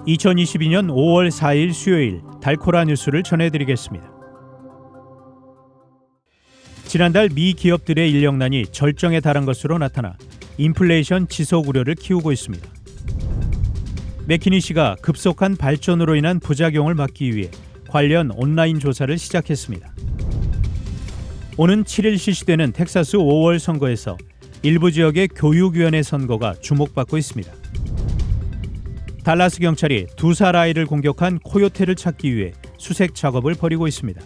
2022년 5월 4일 수요일 달코라 뉴스를 전해드리겠습니다. 지난달 미 기업들의 인력난이 절정에 달한 것으로 나타나 인플레이션 지속 우려를 키우고 있습니다. 매키니시가 급속한 발전으로 인한 부작용을 막기 위해 관련 온라인 조사를 시작했습니다. 오는 7일 실시되는 텍사스 5월 선거에서 일부 지역의 교육위원회 선거가 주목받고 있습니다. 달라스 경찰이 2살 아이를 공격한 코요테를 찾기 위해 수색 작업을 벌이고 있습니다.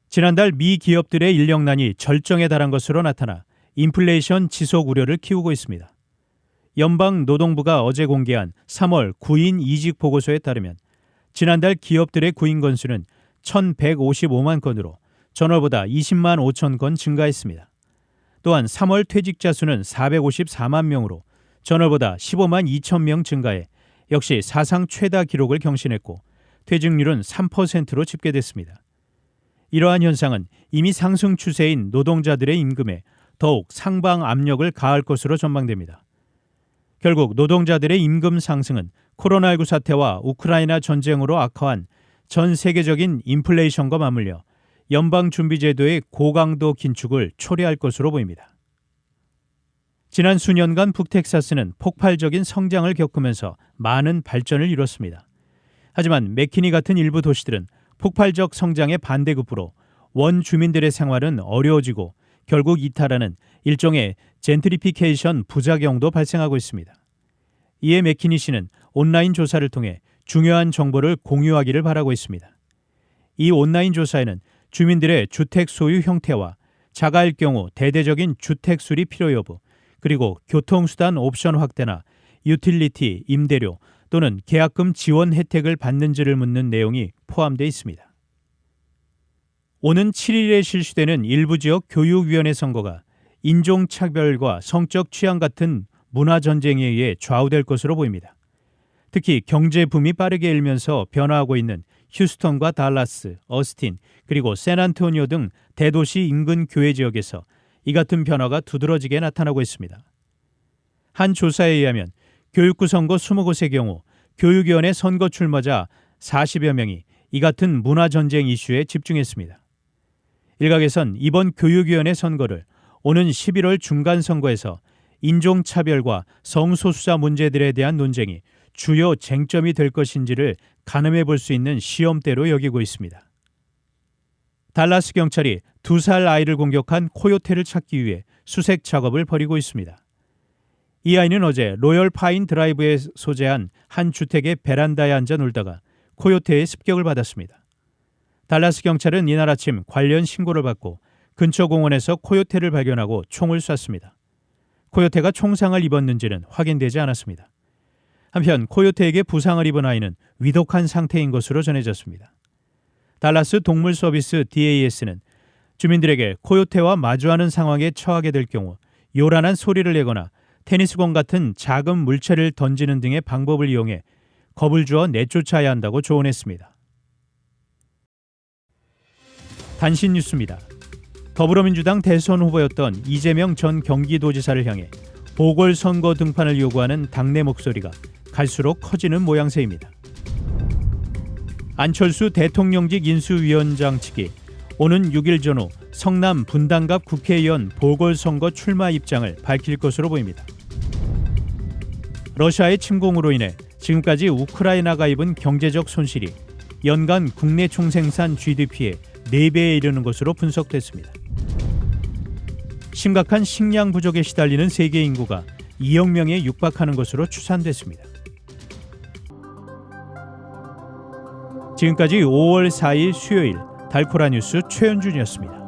지난달 미 기업들의 인력난이 절정에 달한 것으로 나타나 인플레이션 지속 우려를 키우고 있습니다. 연방노동부가 어제 공개한 3월 구인 이직 보고서에 따르면 지난달 기업들의 구인 건수는 1,155만 건으로 전월보다 20만 5천 건 증가했습니다. 또한 3월 퇴직자 수는 454만 명으로 전월보다 15만 2천 명 증가해 역시 사상 최다 기록을 경신했고 퇴직률은 3%로 집계됐습니다. 이러한 현상은 이미 상승 추세인 노동자들의 임금에 더욱 상방 압력을 가할 것으로 전망됩니다. 결국 노동자들의 임금 상승은 코로나19 사태와 우크라이나 전쟁으로 악화한 전 세계적인 인플레이션과 맞물려 연방준비제도의 고강도 긴축을 초래할 것으로 보입니다. 지난 수년간 북텍사스는 폭발적인 성장을 겪으면서 많은 발전을 이뤘습니다. 하지만 맥키니 같은 일부 도시들은 폭발적 성장의 반대급부로 원주민들의 생활은 어려워지고 결국 이탈하는 일종의 젠트리피케이션 부작용도 발생하고 있습니다. 이에 맥키니 씨는 온라인 조사를 통해 중요한 정보를 공유하기를 바라고 있습니다. 이 온라인 조사에는 주민들의 주택 소유 형태와 자가일 경우 대대적인 주택 수리 필요 여부, 그리고 교통수단 옵션 확대나 유틸리티, 임대료 또는 계약금 지원 혜택을 받는지를 묻는 내용이 포함되어 있습니다. 오는 7일에 실시되는 일부 지역 교육위원회 선거가 인종차별과 성적 취향 같은 문화전쟁에 의해 좌우될 것으로 보입니다. 특히 경제 붐이 빠르게 일면서 변화하고 있는 휴스턴과 달라스, 어스틴, 그리고 샌안토니오 등 대도시 인근 교외 지역에서 이 같은 변화가 두드러지게 나타나고 있습니다. 한 조사에 의하면 교육구 선거 20곳의 경우 교육위원회 선거 출마자 40여 명이 이 같은 문화전쟁 이슈에 집중했습니다. 일각에선 이번 교육위원회 선거를 오는 11월 중간선거에서 인종차별과 성소수자 문제들에 대한 논쟁이 주요 쟁점이 될 것인지를 가늠해 볼 수 있는 시험대로 여기고 있습니다. 달라스 경찰이 2살 아이를 공격한 코요테를 찾기 위해 수색 작업을 벌이고 있습니다. 이 아이는 어제 로열 파인 드라이브에 소재한 한 주택의 베란다에 앉아 놀다가 코요테의 습격을 받았습니다. 달라스 경찰은 이날 아침 관련 신고를 받고 근처 공원에서 코요테를 발견하고 총을 쐈습니다. 코요테가 총상을 입었는지는 확인되지 않았습니다. 한편 코요테에게 부상을 입은 아이는 위독한 상태인 것으로 전해졌습니다. 달라스 동물 서비스 DAS는 주민들에게 코요테와 마주하는 상황에 처하게 될 경우 요란한 소리를 내거나 테니스공 같은 작은 물체를 던지는 등의 방법을 이용해 겁을 주어 내쫓아야 한다고 조언했습니다. 단신 뉴스입니다. 더불어민주당 대선 후보였던 이재명 전 경기도지사를 향해 보궐선거 등판을 요구하는 당내 목소리가 갈수록 커지는 모양새입니다. 안철수 대통령직 인수위원장 측이 오는 6일 전후 성남 분당갑 국회의원 보궐선거 출마 입장을 밝힐 것으로 보입니다. 러시아의 침공으로 인해 지금까지 우크라이나가 입은 경제적 손실이 연간 국내 총생산 GDP의 4배에 이르는 것으로 분석됐습니다. 심각한 식량 부족에 시달리는 세계 인구가 2억 명에 육박하는 것으로 추산됐습니다. 지금까지 5월 4일 수요일 달코라 뉴스 최현준이었습니다.